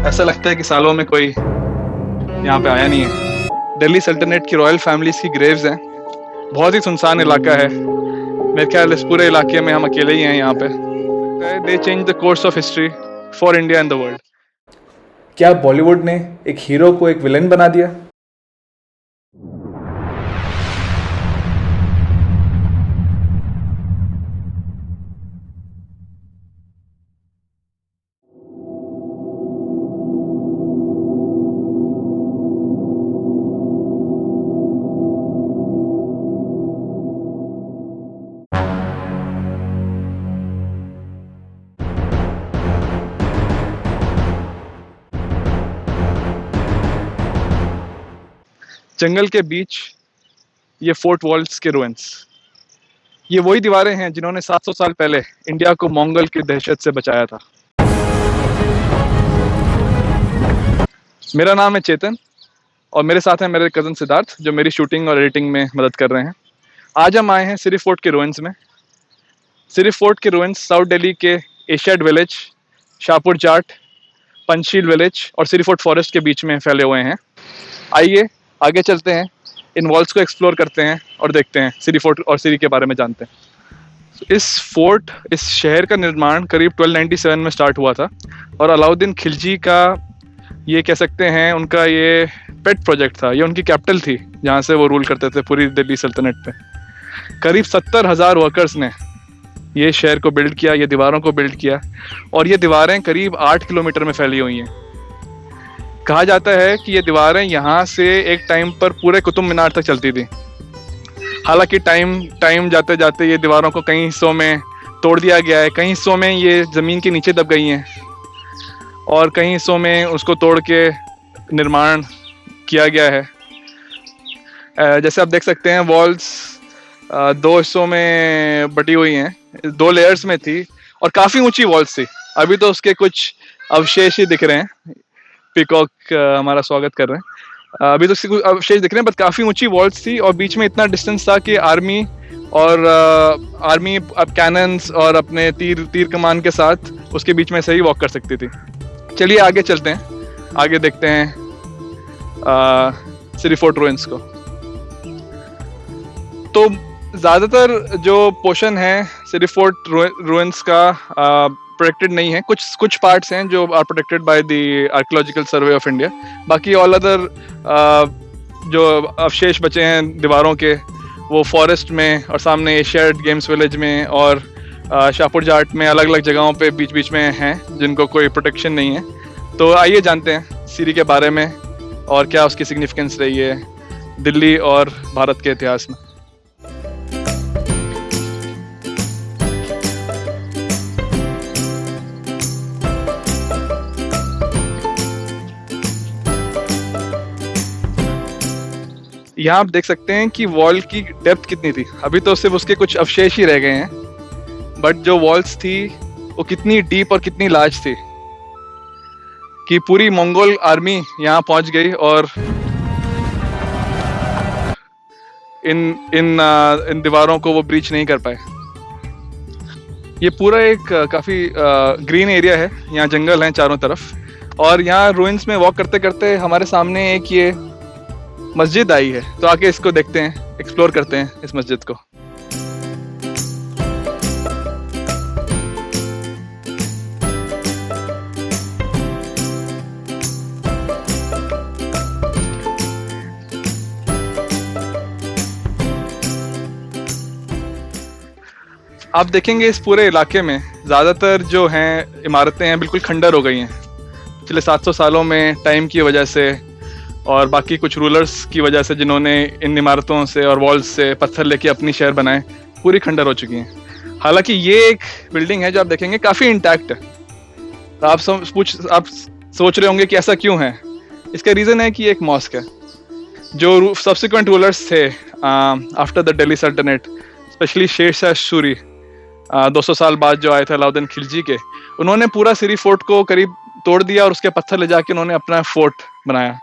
ऐसा लगता है कि सालों में कोई यहाँ पे आया नहीं है। दिल्ली सल्तनत की रॉयल फैमिलीज की ग्रेव्स हैं। बहुत ही सुनसान इलाका है। मेरे ख्याल इस पूरे इलाके में हम अकेले ही हैं यहाँ पे। दे change the course of history for India and the world. क्या बॉलीवुड ने एक हीरो को एक विलेन बना दिया? जंगल के बीच ये फोर्ट वॉल्स के रुइंस, ये वही दीवारें हैं जिन्होंने 700 साल पहले इंडिया को मंगोल की दहशत से बचाया था। मेरा नाम है चेतन और मेरे साथ हैं मेरे कज़न सिद्धार्थ, जो मेरी शूटिंग और एडिटिंग में मदद कर रहे हैं। आज हम आए हैं सिरी फोर्ट के रुइंस में। सिरी फोर्ट के रुइंस साउथ दिल्ली के Asiad village, Shahpur Jat, Panchsheel village और सिरी फोर्ट फॉरेस्ट के बीच में फैले हुए हैं। आइए आगे चलते हैं, इन वॉल्स को एक्सप्लोर करते हैं और देखते हैं, सिरी फोर्ट और सिरी के बारे में जानते हैं। इस शहर का निर्माण करीब 1297 में स्टार्ट हुआ था और अलाउद्दीन खिलजी का, ये कह सकते हैं, उनका ये पेट प्रोजेक्ट था। ये उनकी कैपिटल थी जहाँ से वो रूल करते थे पूरी दिल्ली सल्तनत पे। करीब 70,000 वर्कर्स ने ये शहर को बिल्ड किया, ये दीवारों को बिल्ड किया और ये दीवारें करीब 8 किलोमीटर में फैली हुई हैं। कहा जाता है कि ये दीवारें यहाँ से एक टाइम पर पूरे कुतुब मीनार तक चलती थी। हालांकि टाइम जाते जाते ये दीवारों को कई हिस्सों में तोड़ दिया गया है, कई हिस्सों में ये ज़मीन के नीचे दब गई हैं और कई हिस्सों में उसको तोड़ के निर्माण किया गया है। जैसे आप देख सकते हैं, वॉल्स 2 हिस्सों में बटी हुई हैं, 2 लेयर्स में थी और काफ़ी ऊंची वॉल्स थी। अभी तो उसके कुछ अवशेष ही दिख रहे हैं। पीकॉक हमारा स्वागत कर रहे हैं। अभी तो उसके कुछ अवशेष दिख रहे हैं, बट काफ़ी ऊंची वॉल्स थी और बीच में इतना डिस्टेंस था कि आर्मी अब कैनन्स और अपने तीर कमान के साथ उसके बीच में से ही वॉक कर सकती थी। चलिए आगे चलते हैं, आगे देखते हैं सिरी फोर्ट रुइंस को। तो ज़्यादातर जो पोर्शन है सिरी फोर्ट रुइंस का प्रोटेक्टेड नहीं है। कुछ पार्ट्स हैं जो are protected by the archaeological survey of India. बाकी ऑल अदर जो अवशेष बचे हैं दीवारों के, वो फॉरेस्ट में और सामने एशियाड गेम्स विलेज में और शाहपुर जाट में अलग अलग जगहों पे बीच बीच में हैं जिनको कोई प्रोटेक्शन नहीं है। तो आइए जानते हैं सिरी के बारे में और क्या उसकी सिग्निफिकेंस रही है दिल्ली और भारत के इतिहास में। यहाँ आप देख सकते हैं कि वॉल की डेप्थ कितनी थी। अभी तो सिर्फ उसके कुछ अवशेष ही रह गए हैं, बट जो वॉल्स थी वो कितनी डीप और कितनी लार्ज थी कि पूरी मंगोल आर्मी यहाँ पहुंच गई और इन दीवारों को वो ब्रीच नहीं कर पाए। ये पूरा एक काफी ग्रीन एरिया है, यहाँ जंगल हैं चारों तरफ और यहाँ रुइंस में वॉक करते करते हमारे सामने एक ये मस्जिद आई है। तो आके इसको देखते हैं, एक्सप्लोर करते हैं इस मस्जिद को। आप देखेंगे इस पूरे इलाके में ज़्यादातर जो हैं इमारतें हैं बिल्कुल खंडर हो गई हैं पिछले 700 सालों में, टाइम की वजह से और बाकी कुछ रूलर्स की वजह से जिन्होंने इन इमारतों से और वॉल्स से पत्थर लेके अपनी शहर बनाए, पूरी खंडर हो चुकी हैं। हालांकि ये एक बिल्डिंग है जो आप देखेंगे काफ़ी इंटैक्ट है। तो आप सोच रहे होंगे कि ऐसा क्यों है। इसका रीज़न है कि एक मॉस्क है। जो सब्सिक्वेंट रूलर्स थे आफ्टर द दिल्ली सल्तनत, स्पेशली शेर शाह सूरी 200 साल बाद जो आए थे अलाउद्दीन खिलजी के, उन्होंने पूरा सिरी फोर्ट को करीब तोड़ दिया और उसके पत्थर ले जाके उन्होंने अपना फोर्ट बनाया।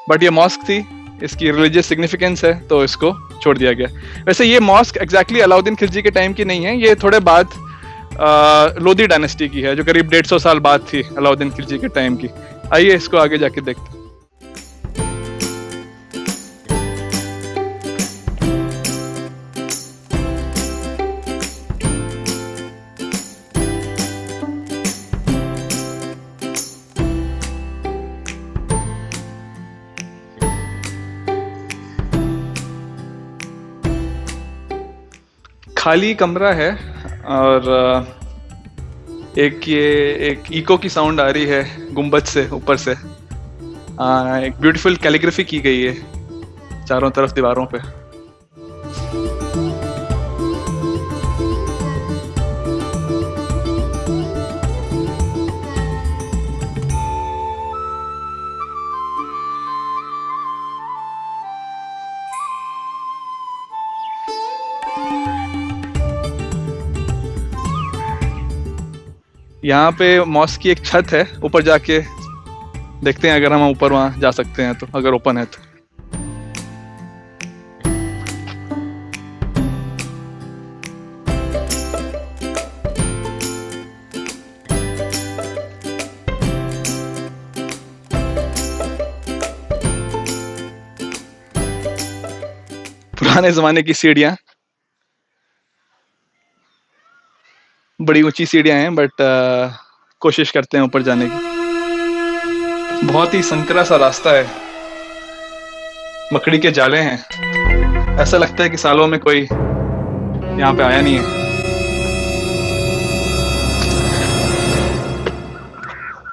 बट ये मॉस्क थी, इसकी रिलीजियस सिग्निफिकेंस है तो इसको छोड़ दिया गया। वैसे ये मॉस्क एग्जैक्टली अलाउद्दीन खिलजी के टाइम की नहीं है, ये थोड़े बाद लोधी डायनेस्टी की है जो करीब 150 साल बाद थी अलाउद्दीन खिलजी के टाइम की। आइए इसको आगे जाके देखते हैं। खाली कमरा है और एक इको की साउंड आ रही है गुंबद से ऊपर से। एक ब्यूटीफुल कैलीग्राफी की गई है चारों तरफ दीवारों पे। यहाँ पे मॉस्क की एक छत है, ऊपर जाके देखते हैं अगर हम ऊपर वहाँ जा सकते हैं तो, अगर ओपन है तो। पुराने जमाने की सीढ़ियाँ, बड़ी ऊंची सीढ़ियाँ हैं, बट कोशिश करते हैं ऊपर जाने की। बहुत ही संकरा सा रास्ता है, मकड़ी के जाले हैं, ऐसा लगता है कि सालों में कोई यहाँ पे आया नहीं है।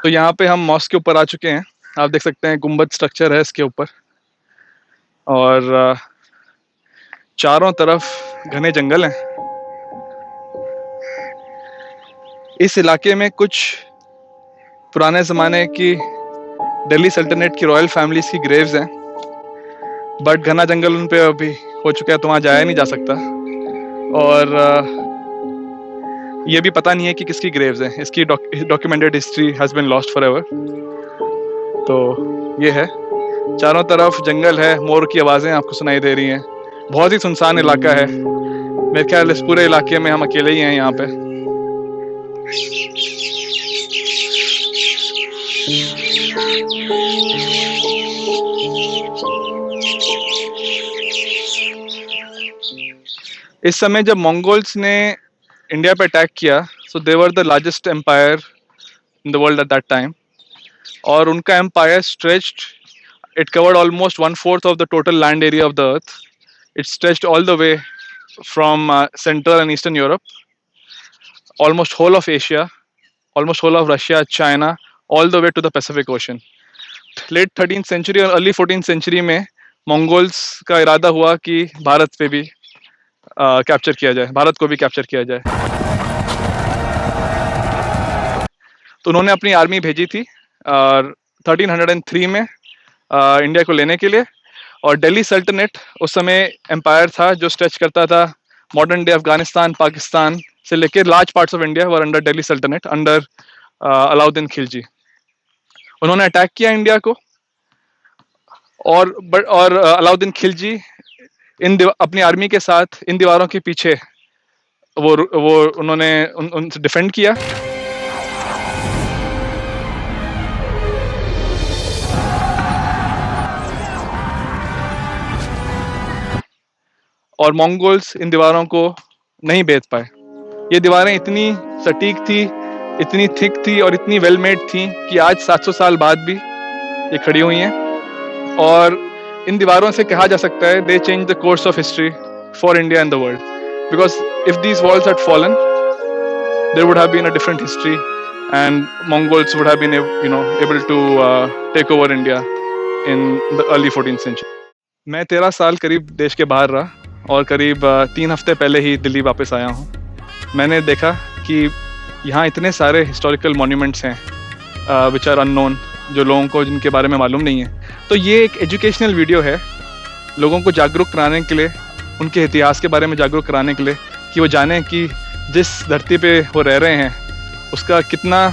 तो यहाँ पे हम मॉस्क के ऊपर आ चुके हैं। आप देख सकते हैं गुंबद स्ट्रक्चर है इसके ऊपर, और चारों तरफ घने जंगल हैं। इस इलाके में कुछ पुराने ज़माने की दिल्ली सल्तनत की रॉयल फैमिलीज की ग्रेव्स हैं, बट घना जंगल उन पे अभी हो चुका है तो वहाँ जाया नहीं जा सकता। और ये भी पता नहीं है कि किसकी ग्रेव्स हैं। इसकी documented history has been lost for ever. तो ये है, चारों तरफ जंगल है, मोर की आवाज़ें आपको सुनाई दे रही हैं। बहुत ही सुनसान इलाका है, मेरे ख्याल इस पूरे इलाके में हम अकेले ही हैं यहाँ पे। इस समय जब मंगोल्स ने इंडिया पे अटैक किया, so they were the largest empire in the world at that time. और उनका empire stretched, it covered almost 1/4 of the total land area of the earth. It stretched all the way from central and eastern Europe, almost whole of Asia, almost whole of Russia, China, all the way to the Pacific Ocean. Late 13th century और early 14th century में Mongols का इरादा हुआ कि भारत पे भी capture किया जाए, भारत को भी कैप्चर किया जाए। तो उन्होंने अपनी आर्मी भेजी थी 1303 में इंडिया को लेने के लिए। और दिल्ली सल्तनत उस समय एम्पायर था जो स्ट्रेच करता था मॉडर्न डे अफगानिस्तान, पाकिस्तान से लेकर large parts of India were under Delhi सल्तनत, अंडर अलाउद्दीन खिलजी। उन्होंने अटैक किया इंडिया को, और अलाउद्दीन खिलजी अपनी आर्मी के साथ इन दीवारों के पीछे वो उन्होंने उनसे डिफेंड किया। और मंगोल्स इन दीवारों को नहीं भेद पाए। ये दीवारें इतनी सटीक थी, इतनी थिक थी और इतनी वेल मेड थी कि आज 700 साल बाद भी ये खड़ी हुई हैं। और इन दीवारों से कहा जा सकता है they change the course of history for India and the world, because if these walls had fallen there would have been a different history and Mongols would have been able to take over India in the early 14th century। मैं 13 साल करीब देश के बाहर रहा और करीब 3 हफ्ते पहले ही दिल्ली वापस आया हूँ। मैंने देखा कि यहाँ इतने सारे हिस्टोरिकल मॉन्यूमेंट्स हैं विच आर अननोन, जो लोगों को जिनके बारे में मालूम नहीं है। तो ये एक एजुकेशनल वीडियो है, लोगों को जागरूक कराने के लिए, उनके इतिहास के बारे में जागरूक कराने के लिए, कि वो जानें कि जिस धरती पे वो रह रहे हैं उसका कितना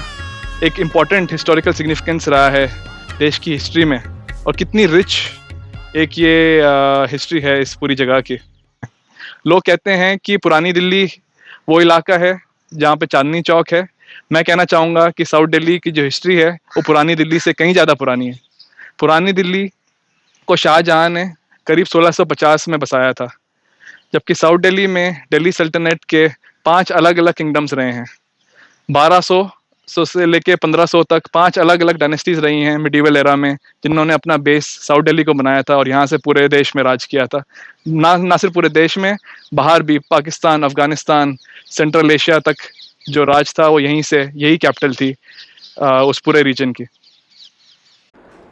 एक इम्पॉर्टेंट हिस्टोरिकल सिग्निफिकेंस रहा है देश की हिस्ट्री में, और कितनी रिच एक ये हिस्ट्री है इस पूरी जगह की। लोग कहते हैं कि पुरानी दिल्ली वो इलाका है जहाँ पे चांदनी चौक है, मैं कहना चाहूँगा कि साउथ दिल्ली की जो हिस्ट्री है वो पुरानी दिल्ली से कहीं ज़्यादा पुरानी है। पुरानी दिल्ली को शाहजहाँ ने करीब 1650 में बसाया था, जबकि साउथ दिल्ली में दिल्ली सल्तनत के 5 अलग-अलग किंगडम्स रहे हैं। 1200 से लेके 1500 तक 5 अलग-अलग डायनेस्टीज़ रही हैं मिडीवल एरा में, जिन्होंने अपना बेस साउथ दिल्ली को बनाया था और यहाँ से पूरे देश में राज किया था। ना सिर्फ पूरे देश में, बाहर भी पाकिस्तान, अफ़गानिस्तान, सेंट्रल एशिया तक जो राज था वो यहीं से, यही कैपिटल थी उस पूरे रीजन की।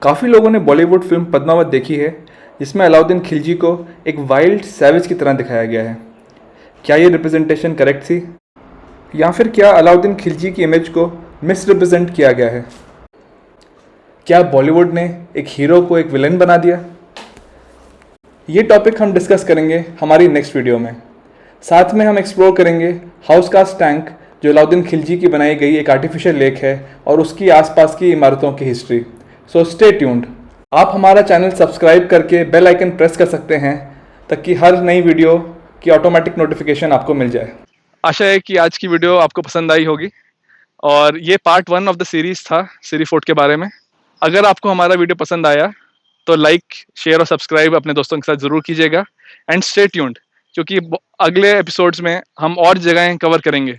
काफ़ी लोगों ने बॉलीवुड फिल्म पद्मावत देखी है, जिसमें अलाउद्दीन खिलजी को एक वाइल्ड सैवेज की तरह दिखाया गया है। क्या ये रिप्रेजेंटेशन करेक्ट थी, या फिर क्या अलाउद्दीन खिलजी की इमेज को मिस रिप्रेजेंट किया गया है? क्या बॉलीवुड ने एक हीरो को एक विलेन बना दिया? ये टॉपिक हम डिस्कस करेंगे हमारी नेक्स्ट वीडियो में। साथ में हम एक्सप्लोर करेंगे हाउस कास्ट टैंक, जो अलाउद्दीन खिलजी की बनाई गई एक आर्टिफिशियल लेक है, और उसकी आसपास की इमारतों की हिस्ट्री। So stay tuned. आप हमारा चैनल सब्सक्राइब करके बेल आइकन प्रेस कर सकते हैं, ताकि हर नई वीडियो की ऑटोमेटिक नोटिफिकेशन आपको मिल जाए। आशा है कि आज की वीडियो आपको पसंद आई होगी, और ये पार्ट 1 ऑफ द सीरीज़ था सिरी फोर्ट के बारे में। अगर आपको हमारा वीडियो पसंद आया तो लाइक, शेयर और सब्सक्राइब अपने दोस्तों के साथ ज़रूर कीजिएगा, एंड स्टे ट्यून्ड, क्योंकि अगले एपिसोड्स में हम और जगहें कवर करेंगे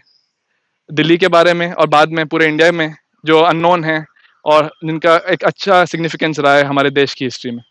दिल्ली के बारे में, और बाद में पूरे इंडिया में जो अननोन है और जिनका एक अच्छा सिग्निफिकेंस रहा है हमारे देश की हिस्ट्री में।